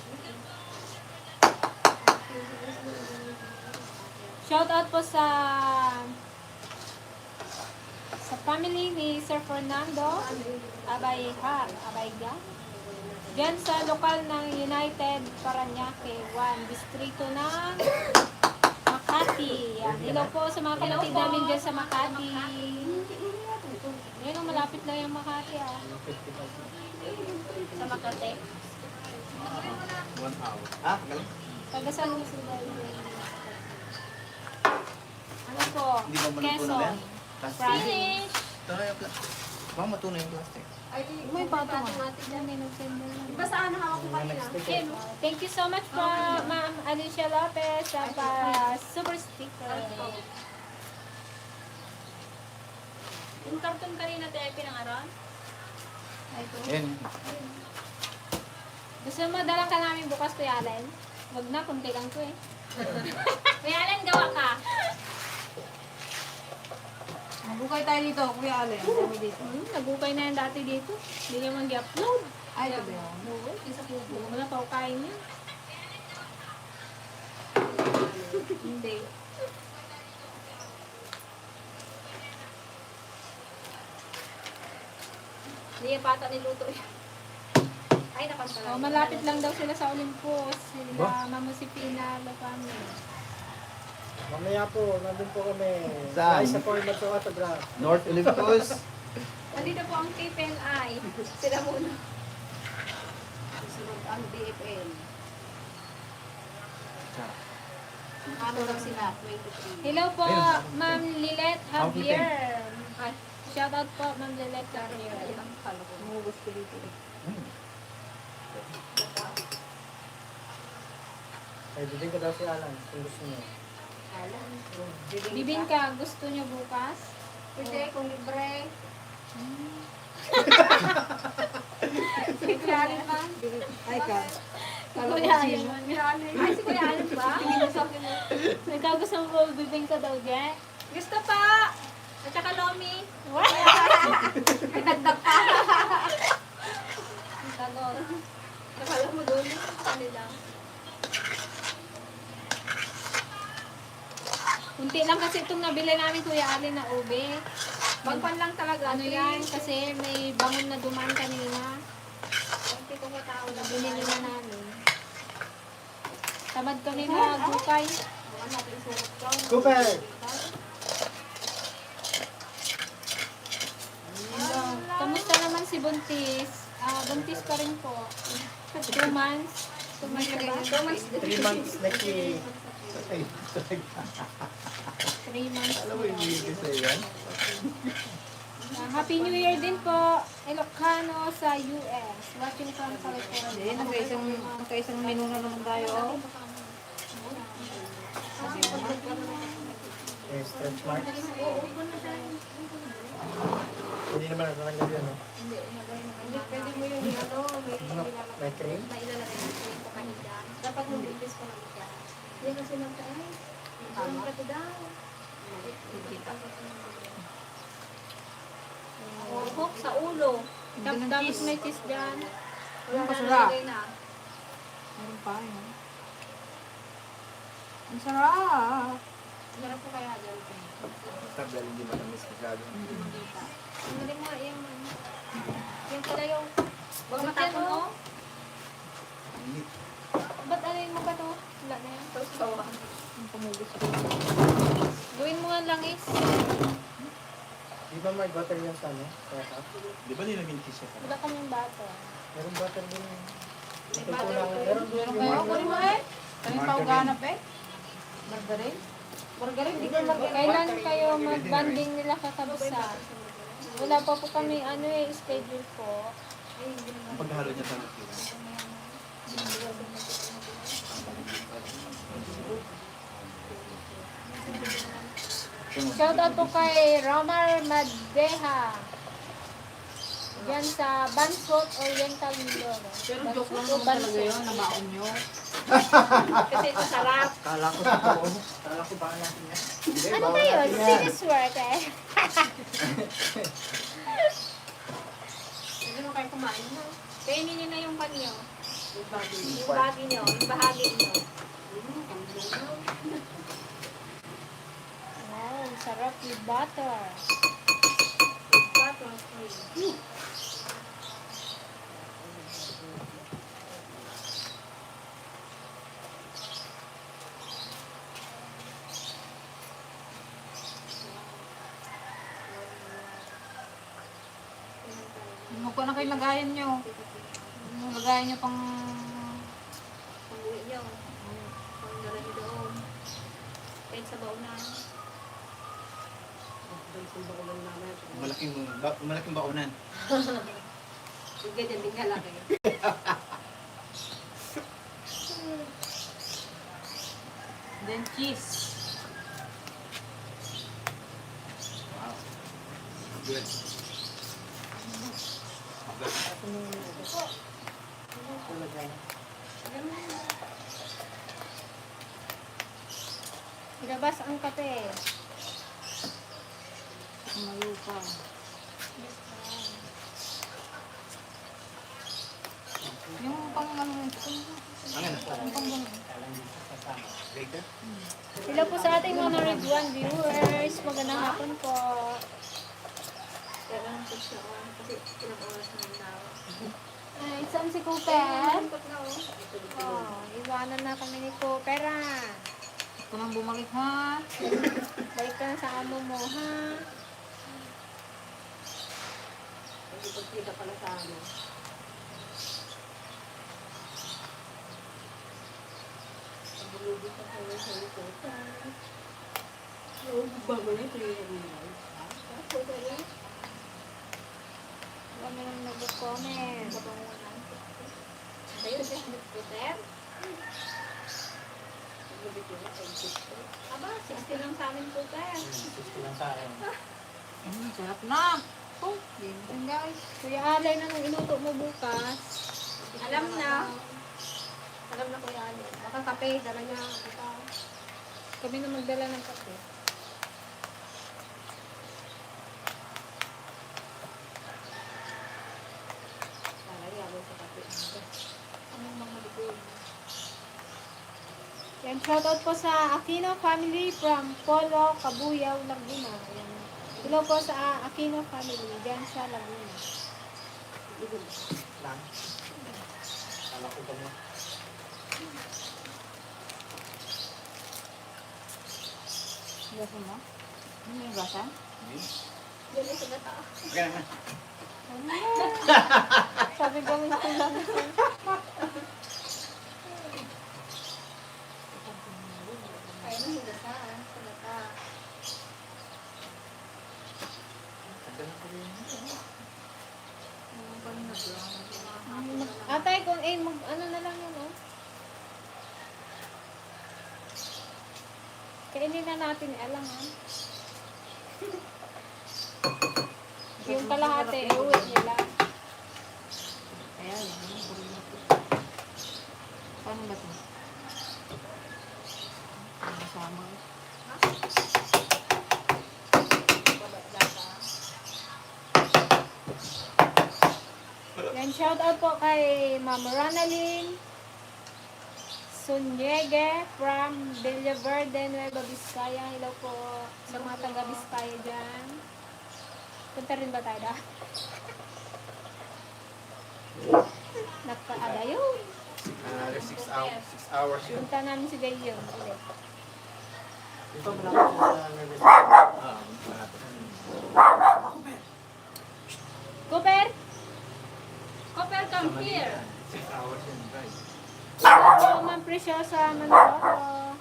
Shout out po sa family ni Sir Fernando Abayga. Diyan sa lokal ng United Paranaque 1, distrito ng Makati. Yan. Hello po sa mga kapatid namin dyan sa Makati. Yan, malapit lang yung Makati. Ah. Sa Makati. 1 hour. Ah, galing. Taga San Luis Rizal. Ano po? Hindi ba maluto na Quezon. yan? Plastic. Finish! Ito na yung plastic. Baka matuno yung plastic. May bato nga. Basta ano hawak mo kanina. Kim, thank you so much po, Ma'am Alicia Lopez, sa super sticker. Yung karton kanina tayo pinangaron. Yan. Gusto mo, dalang ka namin bukas, Kuya Allen? Wag na, kunti lang to eh. Kuya Alan, gawa ka. Magukay tayo dito, Kuya Allen. Kami dito. Nagukay na yan dati dito. Hindi niya man i-upload. Ay, ito ba yun? Oo, isa po. Huwag mo na paukain niya. Hindi. Hindi yung pata niluto yan. Ay, napantala. Oh, malapit lang daw sila sa Olympus. Sila Mama Sipina, La Family. Mamaya po, nandun po kami. Saan? Sa format to autograph. North Olympus. Nandito po ang KPNI. Sila muna. Sunod ang BFN. Ano lang sila? 23. Hello po, Ma'am Lilet Javier. Shout out po, Ma'am Lilet Javier. Mugos ko dito. Ay, bibig ko daw si Alan kung gusto niyo. Alam. Bibingka, gusto niyo bukas? Pwede kung libre. Kuya Alin ba? Ay ka. Kuya Alin. Ay, si Kuya Alan ba? Ikaw gusto mo bibingka daw, Je? Gusto pa! At saka Lomi. May dagdag pa. Ang tanong. Nakala mo doon. Kanila. Kunti lang kasi itong nabili namin, Kuya Alin, na ube. Magpan lang talaga. Ano yan? Kasi may bangon na dumaan kanina. Kunti kong matao na Binili na namin. Tamad kami na gukay. Awan natin suot ko. Cooper! Kamusta naman si Buntis? Buntis pa rin po. 2 months. 2 months na ba? 3 months next week. 3 months. Alam mo yung bibigay sa'yo yan? Happy New Year din po, Ilocano sa US. Watching from California. Hindi, nagkaisang menu na naman tayo. Okay, stretch marks. Hindi naman natanggal yun, no? Pwede mo yung ano, May cream? may ilalagay mo yung pakahigan. Dapat mo bibis ko lang siya. Yan kasi magtaay. Tama ka daw. Hook sa ulo. Tapos may cheese dyan. Wala na Masarap. nalagay na. Meron pa yun. Ang sarap. Sarap ko kaya dyan. Tagal hindi matamis masyado. Hindi mo yung Yan pala yung... Huwag matapon mo. Init. ba't ano mo ba to? Wala na yan. Ang pumugos ko. Gawin mo nga lang is. Di ba may butter yan sa ano? Kaya ka? Di ba nilagyan cheese siya? Wala kaming bato. Meron butter din. May Ito butter lang. din. Meron din Meron yung kayo? butter. Kunin mo eh. Kami pa uganap eh. Margarin? Margarin? Di ka margarin. Kailan kayo mag-banding nila kakabsa? Wala pa po kami ano schedule po. Ang paghalo niya sa laki. Shout out po kay Romar Madeha. Diyan sa Bansot Oriental Mindoro. Pero joke lang naman talaga yun. Nabaon nyo. Kasi ito sarap. Kala ko sa buo. Kala ko baka natin yan. Ano ba yun? Serious work eh. Hindi mo kayo kumain na. Kainin niyo na yung panyo. Yung bahagi niyo. Yung bahagi niyo. Wow, sarap with butter. Magkuha na kayo lagayan nyo. Yung lagayan nyo pang... Pag-uwi niyo. Pag dala niyo doon. Kahit sa baunan. Malaking baonan. Sige, dyan din halaki. Then cheese. Wow. Good. Ilabas ang kape. Mayo pa. Yung pang ano, Ano na? yung pang ganun. Later? Hello po sa ating mga Red viewers. Magandang hapon po. Kaya lang po siya. Kasi ilang oras na yung tao. Ay, saan si Cooper? Ikot na oh. Oh, iwanan na kami ni Cooper ah. Ito nang bumalik ha. Balik ka na sa amo mo ha. Hindi ko kita pala sa ano. Pagulubi ka kayo sa likod. Bago na ito yung ako kaya. Kami nang nag-comment. Ayun, Twitter. Aba, 60 lang sa amin po kaya. 60 lang sa akin. Sarap na. Oh, yun guys. Kuya Alay na nung inuto mo bukas. Alam na. Alam na Kuya Ali. Baka kape, dala niya. Ikaw. Kami na magdala ng kape. Yan, shoutout po sa Aquino family from Polo, Cabuyao, Laguna. Yan. Hello po sa Aquino family, dyan sa Laguna. Lang. Kala ko ba mo? Gasa mo? Ano yung gasa? Dali sa gata. Okay naman. Sabi gawin ko lang. Kaya na sa gata. Sa gata. Atay, kung ano na lang yun, oh. Kainin na natin, alam, ha? Yung kalahati, uwi nila. Ayan. Paano ba ito? Sama. Yan, shout out po kay Ma'am Ronaldin Sunyege from Villaverde, Nueva Vizcaya. Hello po sa mga taga Vizcaya dyan. Punta rin ba tayo da? Nagpa-adayo. Another 6 hours. 6 hours yun. Punta namin si Gayon ulit. Ito malapit sa nervous. Malapit. Cooper! Cooper, come here. 6 hours yun, guys. Hello, Ma'am Preciosa Manolo.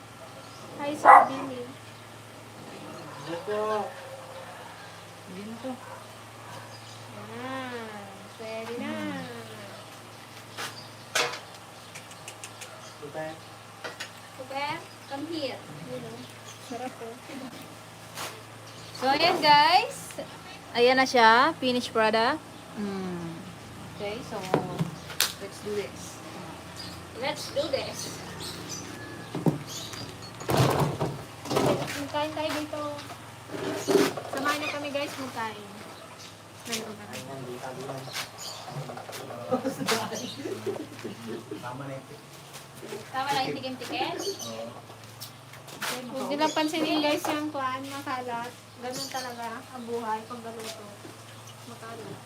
Hi, Sir Billy. Dito. Hindi na to. Yan. Pwede na. Dito. Cooper, come here. Yun, oh. Sarap po. So, ayan guys. Ayan na siya. Finished product. Okay, so let's do this. Let's do this. Magkain tayo dito. Samahan niyo kami guys, magkain. Nandun kami. Ay, hindi tabi lang. Tama na yun. Tama lang yung tikim-tikim. Huwag nilang pansinin guys yung kuhaan, makalat. Ganun talaga ang buhay pag galuto. Makalat.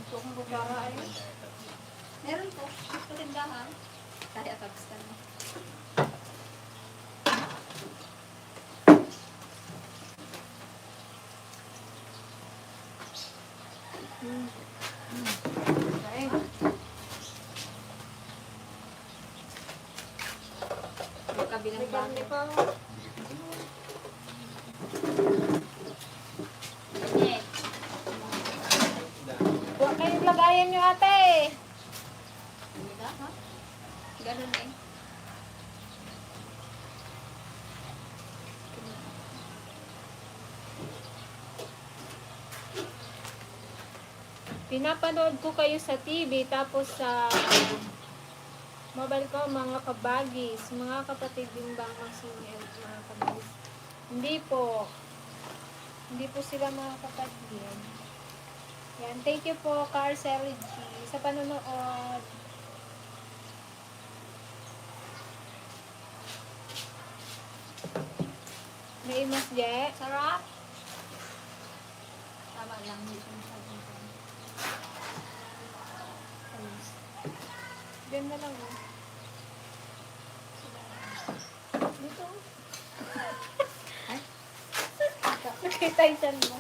Ito kong kutsara ay. Meron po. Sa tindahan. Kaya kabistan mo. Okay. Magkabilang May karne bago. pa. Ganyan. Huwag kayong lagayan nyo ate. Diba, ha? Ganun eh. Pinapanood ko kayo sa TV tapos sa mobile ko mga kabagis, mga kapatid din bang mga kabagis. Hindi po. Hindi po sila mga kapatid. Yan, thank you po Carcel G sa panonood. May imas je. Sarap. Tama lang. Hindi ko masyadong sarap. Diyan na lang. Oh. Dito. Nakita yung chan mo.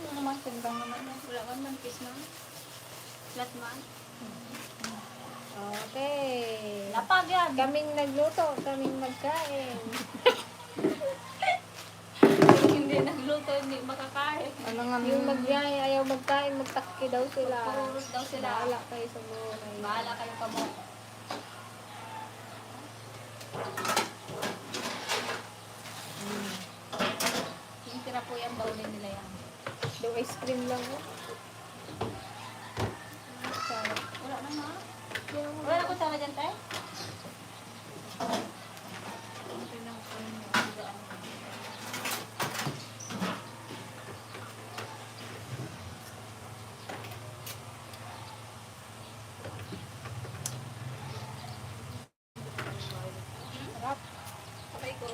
Ano naman, timbang naman yan. Wala man man, kiss man. Flat man. Okay. Lapag yan. Kaming nagluto, kaming magkain. Hindi Hindi nagluto, hindi makakain. Alangan. Yung magyaya, ayaw magkain, magtakki daw sila. Purus daw sila. Bahala kayo sa buhay. Bahala kayo kamo. Yung tira po yan, bawalin nila yan. Daw ice cream lang oh. Sarap. Wala na ma. Yung Wala na kusama dyan, tay? Okay ko.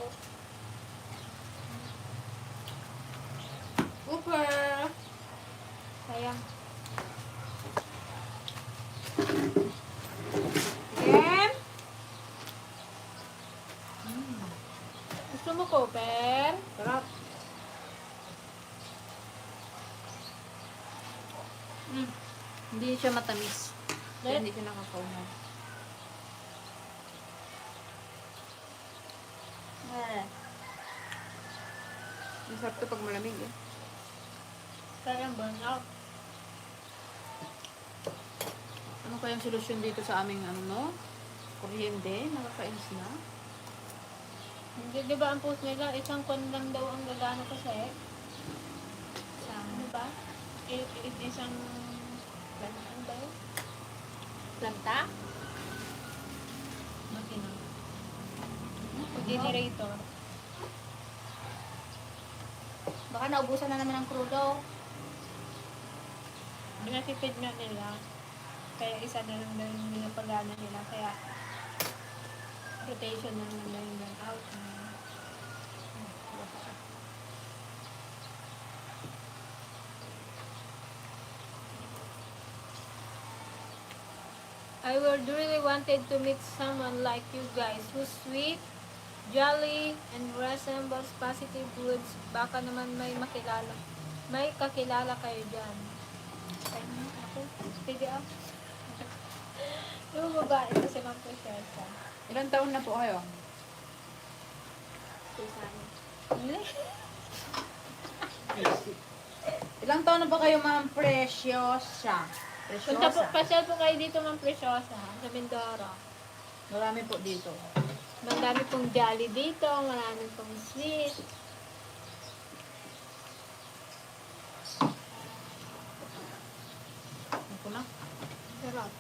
Super! sayang. Again? Gusto mo ko, Per? Sarap. Hindi siya matamis. Kaya hindi siya nakakaunaw. Masarap to pag malamig eh. Sayang, burn out. Ano kayang solusyon dito sa aming ano no? Kuryente? Nakakainis na. Hindi, di ba ang post nila, isang kwan lang daw ang gagana kasi? Ano ba? Isang, ano ba yun? Planta? Makina. Generator. Baka naubusan na naman ng crudo. Binatipid nga nila. Kaya isa na lang daw yung pinapagana nila. Kaya rotation na lang daw yung burn out. I would really wanted to meet someone like you guys who's sweet, jolly, and resembles positive goods. Baka naman may makilala. May kakilala kayo dyan. Ay, ako. Pwede ah. Yung babae kasi Ma'am Princessa. Ilang taon na po kayo? Ilang taon na ba kayo, Ma'am Preciosa? Punta po, Preciosa. pasyal po kayo dito Ma'am Preciosa sa Mindoro. Marami po dito. Marami pong jolly dito, marami pong sweet. Ako na. Sarap.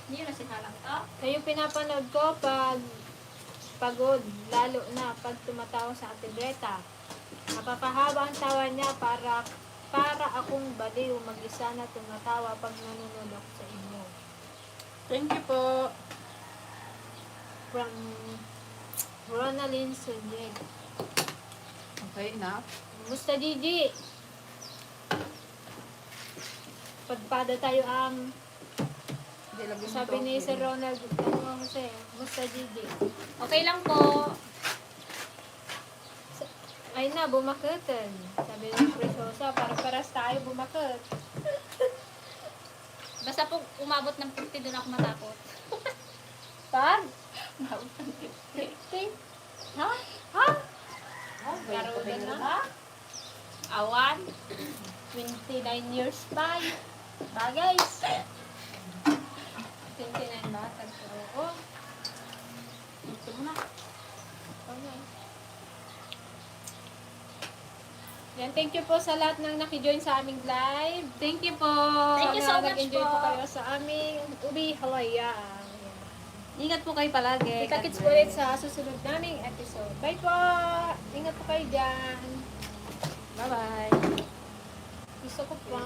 Hindi yun na sinalang to. Kayo pinapanood ko pag pagod, lalo na pag tumatawa sa Ate Greta. Napapahaba ang tawa niya para akong baliw mag-isa na tumatawa pag nanonood ako sa inyo. Thank you po. From Ronaldin Sundeg. Okay, enough. Musta Gigi? Pagpada tayo ang Hindi, lagyan mo sabi to. ni Sir Ronald, ano kasi, musta Gigi? Okay lang po. Ay na, bumakatan. Sabi ni Presosa, para-paras tayo bumakat. Basta po umabot ng 50 doon ako matakot. Par? Umabot ng 50? Ha? Ha? Laro na na. Awan. 29 years pa. Ba guys? 29 ba? Oo. Ito mo na. Okay. Yan, thank you po sa lahat ng nakijoin sa aming live. Thank you po. Thank you so Sana much nag-enjoy po. po kayo sa aming Ubi Halaya. Ingat po kayo palagi. Kita-kits po ulit sa susunod naming episode. Bye po! Ingat po kayo dyan. Bye-bye. Gusto ko pa.